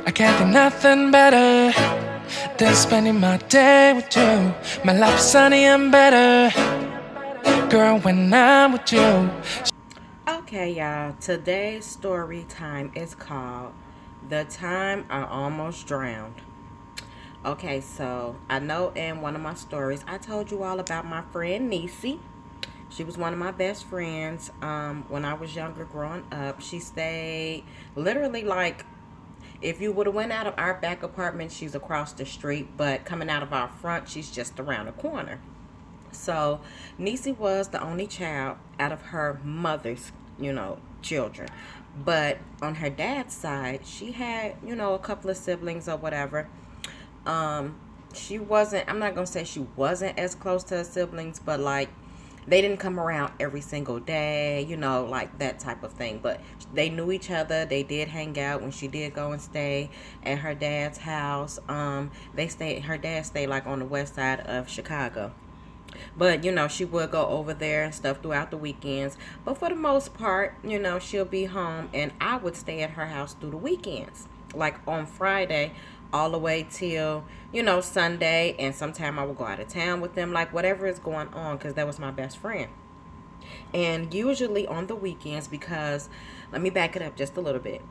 I can't think nothing better than spending my day with you. My life is sunny and better, girl, when I'm with you. Okay, y'all. Today's story time is called The Time I Almost Drowned. Okay, so I know in one of my stories I told you all about my friend Nisi. She was one of my best friends when I was younger growing up. She stayed literally like if you would have went out of our back apartment, she's across the street, but coming out of our front, she's just around the corner. So Nisi was the only child out of her mother's, children. But on her dad's side, she had, a couple of siblings or whatever. Um, she wasn't, I'm not going to say she wasn't as close to her siblings, but like they didn't come around every single day, like that type of thing. But they knew each other. They did hang out when she did go and stay at her dad's house. Her dad stayed like on the west side of Chicago. But, she would go over there and stuff throughout the weekends. But for the most part, she'll be home and I would stay at her house through the weekends. Like on Friday all the way till, Sunday. And sometime I would go out of town with them, like whatever is going on, because that was my best friend. And usually on the weekends, because let me back it up just a little bit.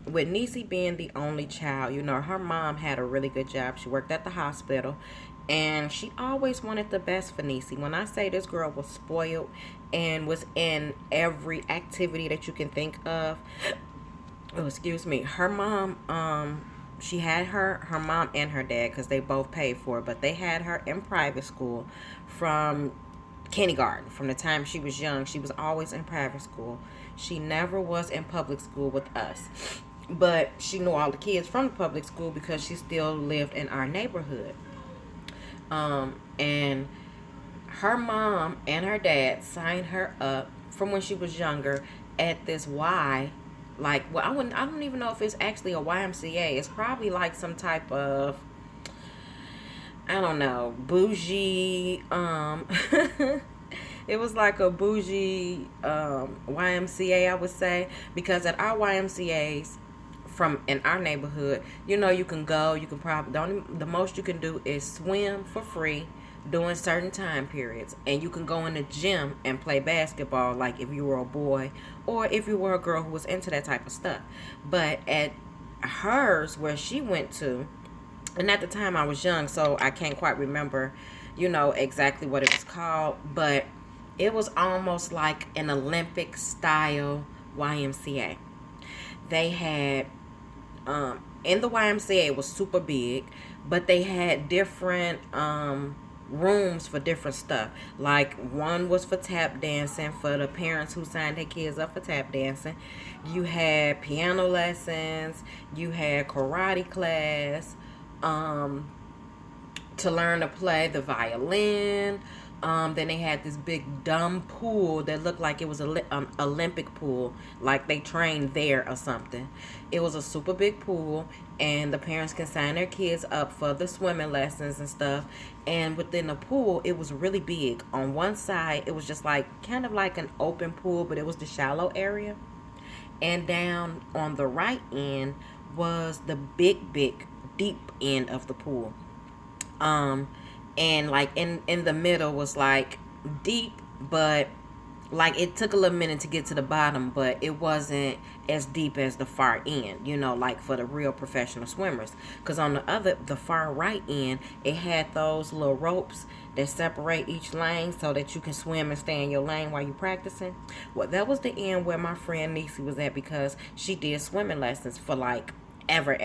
With Nisi being the only child, her mom had a really good job. She worked at the hospital and she always wanted the best for Nisi. When I say this girl was spoiled and was in every activity that you can think of, oh, excuse me, her mom, she had her mom and her dad because they both paid for it, but they had her in private school from kindergarten. From the time she was young, she was always in private school. She never was in public school with us, but she knew all the kids from the public school because she still lived in our neighborhood. And her mom and her dad signed her up from when she was younger at this I don't even know if it's actually a YMCA. It's probably like some type of, I don't know, bougie. It was like a bougie YMCA, I would say, because at our YMCA's from in our neighborhood, you can go. You can probably the most you can do is swim for free during certain time periods, and you can go in the gym and play basketball, like if you were a boy or if you were a girl who was into that type of stuff. But at hers, where she went to, and at the time I was young, so I can't quite remember, exactly what it was called, but it was almost like an Olympic style YMCA. They had in the YMCA, it was super big, but they had different rooms for different stuff. Like one was for tap dancing for the parents who signed their kids up for tap dancing. You had piano lessons. You had karate class. To learn to play the violin. Then they had this big dumb pool that looked like it was an Olympic pool, like they trained there or something. It was a super big pool, and the parents can sign their kids up for the swimming lessons and stuff. And within the pool, it was really big. On one side, it was just like kind of like an open pool, but it was the shallow area. And down on the right end was the big, deep end of the pool. um and like in the middle was like deep, but like it took a little minute to get to the bottom, but it wasn't as deep as the far end, like for the real professional swimmers. Because on the far right end, it had those little ropes that separate each lane so that you can swim and stay in your lane while you're practicing. Well, that was the end where my friend Nisi was at, because she did swimming lessons for like ever,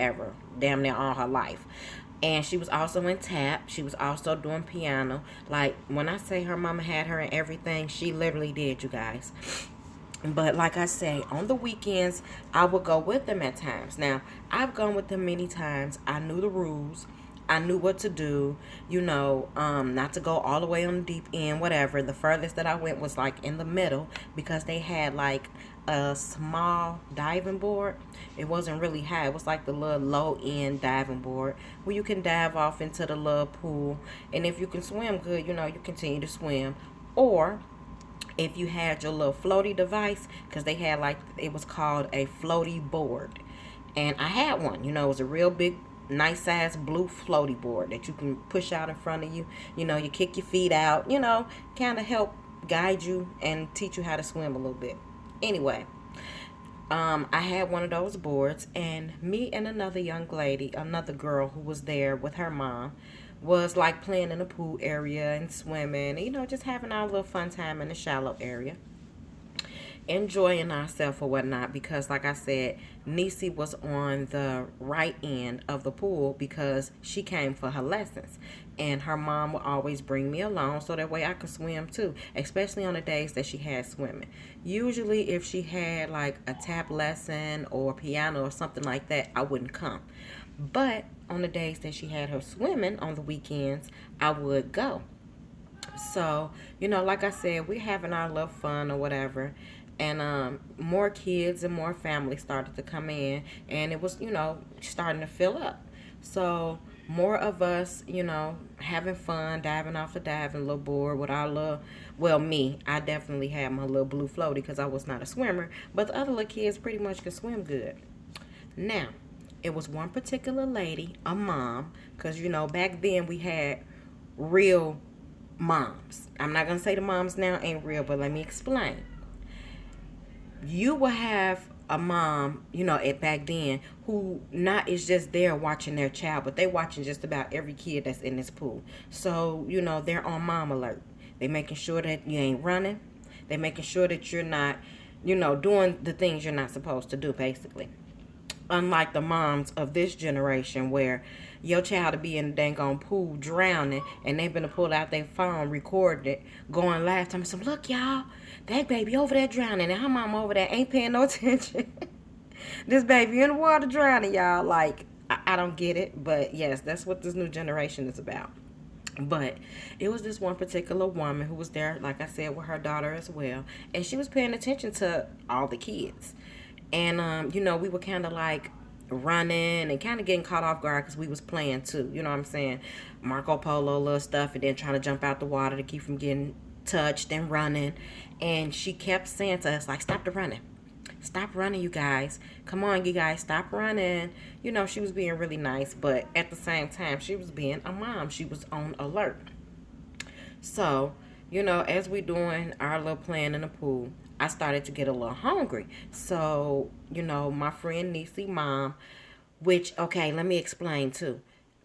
damn near all her life. And she was also in tap. She was also doing piano. Like, when I say her mama had her in everything, she literally did, you guys. But like I say, on the weekends, I would go with them at times. Now, I've gone with them many times. I knew the rules. I knew what to do, not to go all the way on the deep end, whatever. The furthest that I went was like in the middle, because they had like a small diving board. It wasn't really high. It was like the little low end diving board where you can dive off into the little pool. And if you can swim good, you continue to swim. Or if you had your little floaty device, because they had like, it was called a floaty board. And I had one. You know, it was a real big, nice size blue floaty board that you can push out in front of you. You know, you kick your feet out, you know, kind of help guide you and teach you how to swim a little bit. Anyway, I had one of those boards, and me and another young lady, another girl who was there with her mom, was like playing in the pool area and swimming, you know, just having our little fun time in the shallow area, enjoying ourselves or whatnot, because like I said, Nisi was on the right end of the pool because she came for her lessons, and her mom would always bring me along so that way I could swim too, especially on the days that she had swimming. Usually if she had like a tap lesson or piano or something like that, I wouldn't come, but on the days that she had her swimming on the weekends, I would go. So, you know, like I said, we're having our little fun or whatever. And more kids and more families started to come in, and it was, you know, starting to fill up. So, more of us, you know, having fun, diving off the diving little board with our little, well, me, I definitely had my little blue floaty because I was not a swimmer, but the other little kids pretty much could swim good. Now, it was one particular lady, a mom, because, you know, back then we had real moms. I'm not going to say the moms now ain't real, but let me explain. You will have a mom, you know, at back then who not is just there watching their child, but they watching just about every kid that's in this pool. So, you know, they're on mom alert. They making sure that you ain't running. They making sure that you're not, you know, doing the things you're not supposed to do, basically. Unlike the moms of this generation where your child to be in the dang on pool drowning and they've been to pull out their phone, recording it, going live, telling some, look y'all, that baby over there drowning and her mom over there ain't paying no attention. This baby in the water drowning, y'all. Like, I don't get it, but yes, that's what this new generation is about. But it was this one particular woman who was there, like I said, with her daughter as well, and she was paying attention to all the kids. And you know, we were kind of like running and kind of getting caught off guard because we was playing too, you know what I'm saying, Marco Polo little stuff, and then trying to jump out the water to keep from getting touched and running. And she kept saying to us like, stop the running, stop running, you guys, come on, you guys, stop running. You know, she was being really nice, but at the same time she was being a mom, she was on alert. So, you know, as we doing our little playing in the pool, I started to get a little hungry. So, you know, my friend Nisi mom, which, okay, let me explain too.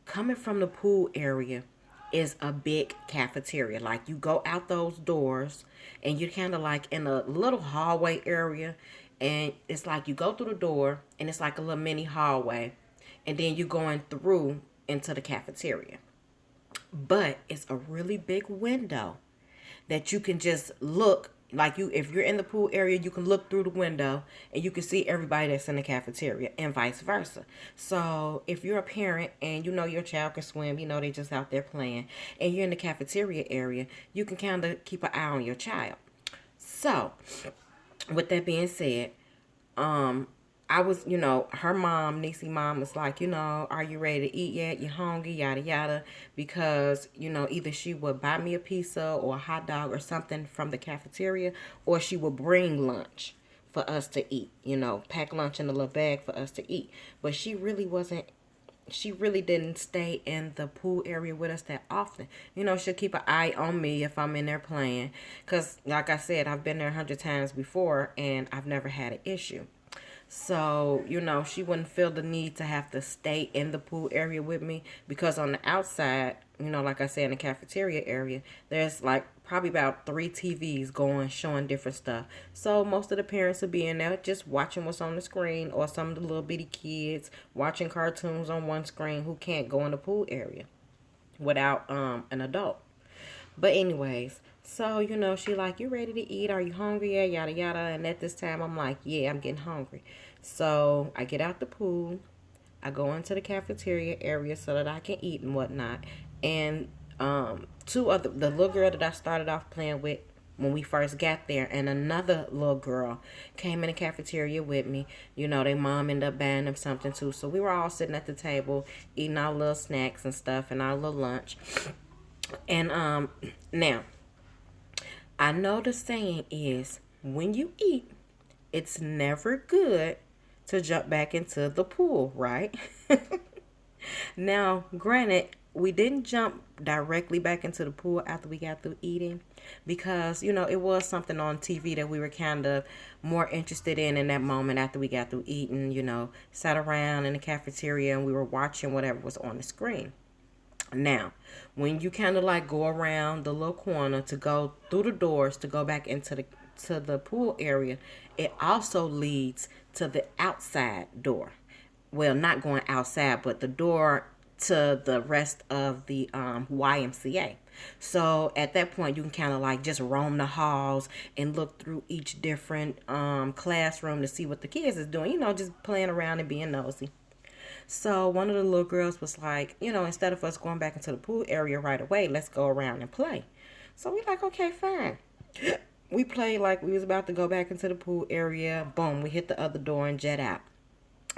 Coming from the pool area is a big cafeteria. Like, you go out those doors and you're kind of like in a little hallway area. And it's like you go through the door and it's like a little mini hallway. And then you're going through into the cafeteria. But it's a really big window that you can just look, like, you if you're in the pool area, you can look through the window and you can see everybody that's in the cafeteria, and vice versa. So if you're a parent and you know your child can swim, you know they just out there playing, and you're in the cafeteria area, you can kind of keep an eye on your child. So with that being said, um I was, you know, her mom, Nisi mom, was like, you know, are you ready to eat yet? You hungry? Yada yada. Because, you know, either she would buy me a pizza or a hot dog or something from the cafeteria, or she would bring lunch for us to eat. You know, pack lunch in a little bag for us to eat. But she really wasn't. She really didn't stay in the pool area with us that often. You know, she'll keep an eye on me if I'm in there playing. Because, like I said, I've been there 100 times before and I've never had an issue. So, you know, she wouldn't feel the need to have to stay in the pool area with me, because on the outside, you know, like I said, in the cafeteria area, there's like probably about 3 TVs going, showing different stuff. So most of the parents will be in there just watching what's on the screen, or some of the little bitty kids watching cartoons on one screen who can't go in the pool area without an adult. But anyways, so, you know, she like, you ready to eat? Are you hungry? Yeah, yada yada. And at this time, I'm like, yeah, I'm getting hungry. So I get out the pool. I go into the cafeteria area so that I can eat and whatnot. And two other, the little girl that I started off playing with when we first got there, and another little girl came in the cafeteria with me. You know, their mom ended up buying them something too. So we were all sitting at the table eating our little snacks and stuff and our little lunch. And now, I know the saying is, when you eat, it's never good to jump back into the pool, right? Now, granted, we didn't jump directly back into the pool after we got through eating because, it was something on TV that we were kind of more interested in that moment after we got through eating, sat around in the cafeteria and we were watching whatever was on the screen. Now, when you kind of like go around the little corner to go through the doors to go back into the pool area, it also leads to the outside door. Well, not going outside, but the door to the rest of the YMCA. So at that point, you can kind of like just roam the halls and look through each different classroom to see what the kids is doing. Just playing around and being nosy. So one of the little girls was like, instead of us going back into the pool area right away, let's go around and play. So we like, okay, fine. We played like we was about to go back into the pool area. Boom, we hit the other door and jet out.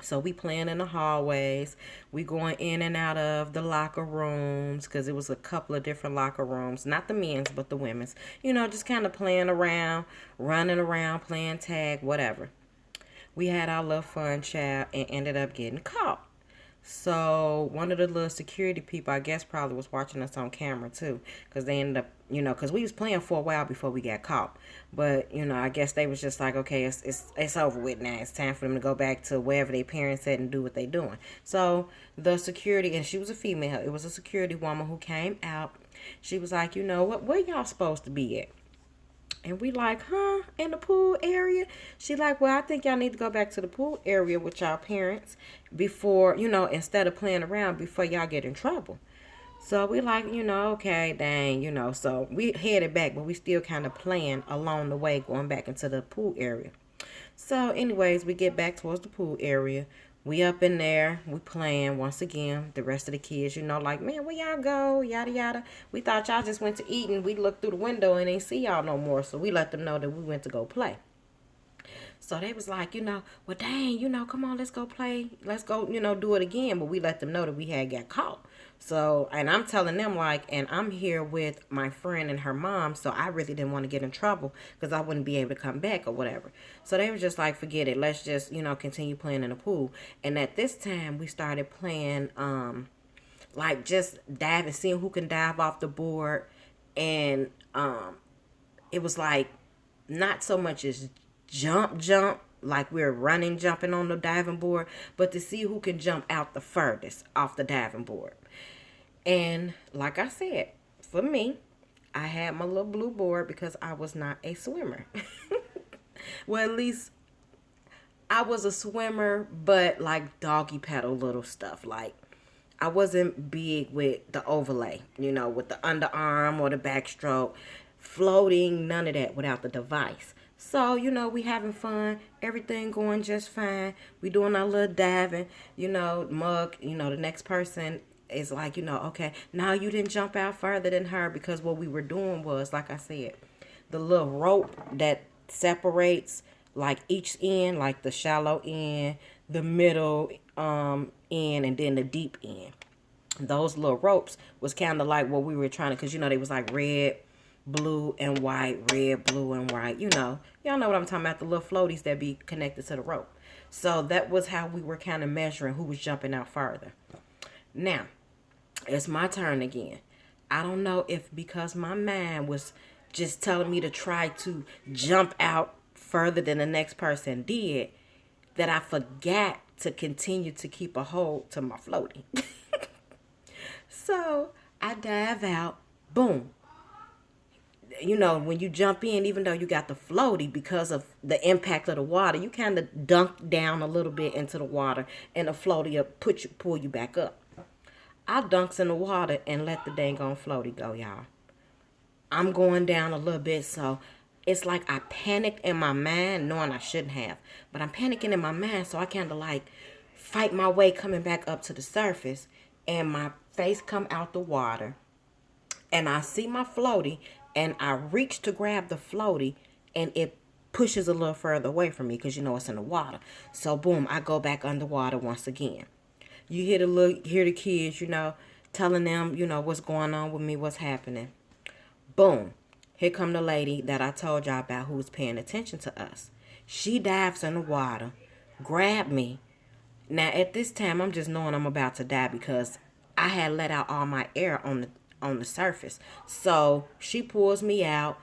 So we playing in the hallways. We going in and out of the locker rooms because it was a couple of different locker rooms. Not the men's, but the women's. Just kind of playing around, running around, playing tag, whatever. We had our little fun, child, and ended up getting caught. So one of the little security people, I guess, probably was watching us on camera too, because they ended up, because we was playing for a while before we got caught. But I guess they was just like, okay, it's over with now. It's time for them to go back to wherever their parents at and do what they doing. So the security, and she was a female. It was a security woman who came out. She was like, what? Where y'all supposed to be at? And we like, in the pool area? She like, well, I think y'all need to go back to the pool area with y'all parents before, instead of playing around before y'all get in trouble. So we like, okay, dang, so we headed back, but we still kind of playing along the way going back into the pool area. So anyways, we get back towards the pool area. We up in there, we playing once again. The rest of the kids, like, man, where y'all go? Yada, yada. We thought y'all just went to eat and we looked through the window and ain't see y'all no more. So we let them know that we went to go play. So they was like, well, dang, come on, let's go play. Let's go, do it again. But we let them know that we had got caught. So, and I'm telling them like, and I'm here with my friend and her mom. So I really didn't want to get in trouble because I wouldn't be able to come back or whatever. So they were just like, forget it. Let's just, continue playing in the pool. And at this time we started playing, like just diving, seeing who can dive off the board. And, it was like not so much as jump like we're jumping on the diving board, but to see who can jump out the furthest off the diving board. And like I said, for me, I had my little blue board because I was not a swimmer. Well, at least I was a swimmer, but like doggy paddle little stuff. Like I wasn't big with the overlay, with the underarm or the backstroke, floating, none of that without the device. So, we having fun, everything going just fine. We doing our little diving, mug, the next person is like, okay, now you didn't jump out further than her because what we were doing was, like I said, the little rope that separates like each end, like the shallow end, the middle end, and then the deep end. Those little ropes was kind of like what we were trying to, because, they was like red, blue and white, red, blue and white, y'all know what I'm talking about, the little floaties that be connected to the rope. So that was how we were kind of measuring who was jumping out farther. Now, it's my turn again. I don't know if because my mind was just telling me to try to jump out further than the next person did, that I forgot to continue to keep a hold to my floaty. So I dive out, boom. When you jump in, even though you got the floaty, because of the impact of the water, you kind of dunk down a little bit into the water, and the floaty will pull you back up. I dunks in the water and let the dang on floaty go, y'all. I'm going down a little bit, so it's like I panicked in my mind, knowing I shouldn't have. But I'm panicking in my mind, so I kind of like fight my way coming back up to the surface, and my face come out the water, and I see my floaty, and I reach to grab the floaty, and it pushes a little further away from me because it's in the water. So boom, I go back underwater once again. You hear the kids, telling them, what's going on with me, what's happening. Boom, here come the lady that I told y'all about who was paying attention to us. She dives in the water, grabbed me. Now at this time, I'm just knowing I'm about to die because I had let out all my air on the surface. So she pulls me out.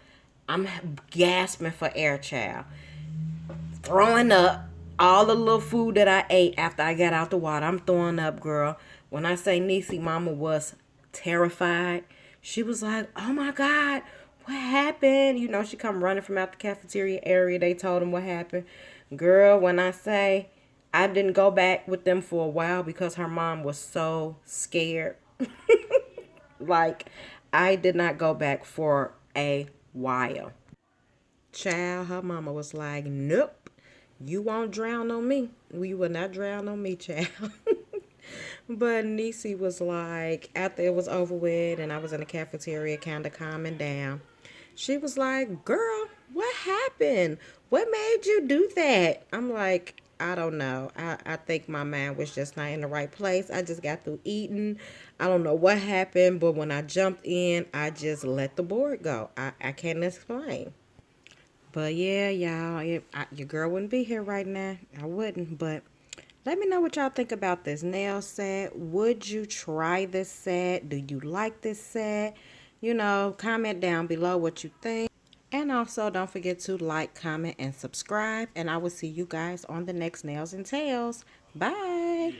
I'm gasping for air, child. Throwing up all the little food that I ate after I got out the water. I'm throwing up, girl. When I say Niecy, mama was terrified. She was like, oh my God, what happened? You know, she come running from out the cafeteria area. They told him what happened. Girl, when I say I didn't go back with them for a while because her mom was so scared. Like, I did not go back for a while. Child, her mama was like, nope, you won't drown on me. We will not drown on me, child. But Niecy was like, after it was over with and I was in the cafeteria kind of calming down, she was like, girl, what happened? What made you do that? I'm like, I don't know. I think my mind was just not in the right place. I just got through eating. I don't know what happened, but when I jumped in, I just let the board go. I can't explain. But yeah, y'all, your girl wouldn't be here right now. I wouldn't. But let me know what y'all think about this nail set. Would you try this set? Do you like this set? You know, comment down below what you think. And also, don't forget to like, comment, and subscribe. And I will see you guys on the next Nails and Tails. Bye.